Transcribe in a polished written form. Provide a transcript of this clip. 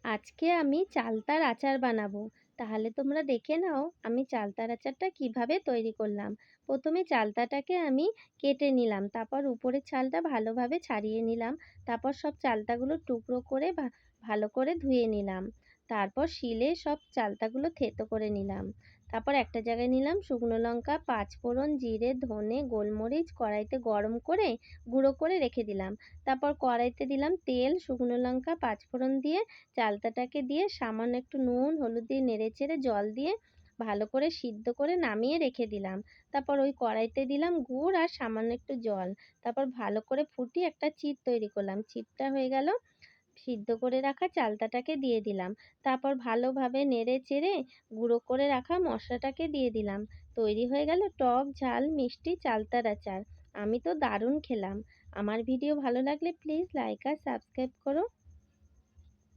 আজকে আমি চালতার আচার বানাবো। তাহলে তোমরা দেখে নাও আমি চালতার আচারটা কিভাবে তৈরি করলাম। প্রথমে চালতাটাকে আমি কেটে নিলাম, তারপর উপরের ছালটা ভালোভাবে ছাড়িয়ে নিলাম। তারপর সব চালতাগুলো টুকরো করে ভালো করে ধুয়ে নিলাম। তারপর শিলে সব চালতাগুলো থেতো করে নিলাম। তারপর একটা জায়গায় নিলাম শুকনো লঙ্কা, পাঁচফোড়ন, জিরে, ধনে, গোলমরিচ কড়াইতে গরম করে গুঁড়ো করে রেখে দিলাম। তারপর কড়াইতে দিলাম তেল, শুকনো লঙ্কা, পাঁচফোড়ন দিয়ে চালতাটাকে দিয়ে সামান্য একটু নুন হলুদ দিয়ে নেড়েচেড়ে জল দিয়ে ভালো করে সিদ্ধ করে নামিয়ে রেখে দিলাম। তারপর ওই কড়াইতে দিলাম গুড় আর সামান্য একটু জল। তারপর ভালো করে ফুটিয়ে একটা চিট তৈরি করলাম। চিটটা হয়ে গেল, সিদ্ধ করে রাখা চালতাটাকে দিয়ে দিলাম। তারপর ভালোভাবে নেড়ে চেড়ে গুঁড়ো করে রাখা মশলাটাকে দিয়ে দিলাম। তৈরি হয়ে গেল টক ঝাল মিষ্টি চালতার আচার। আমি তো দারুণ খেলাম। আমার ভিডিও ভালো লাগলে প্লিজ লাইক আর সাবস্ক্রাইব করো।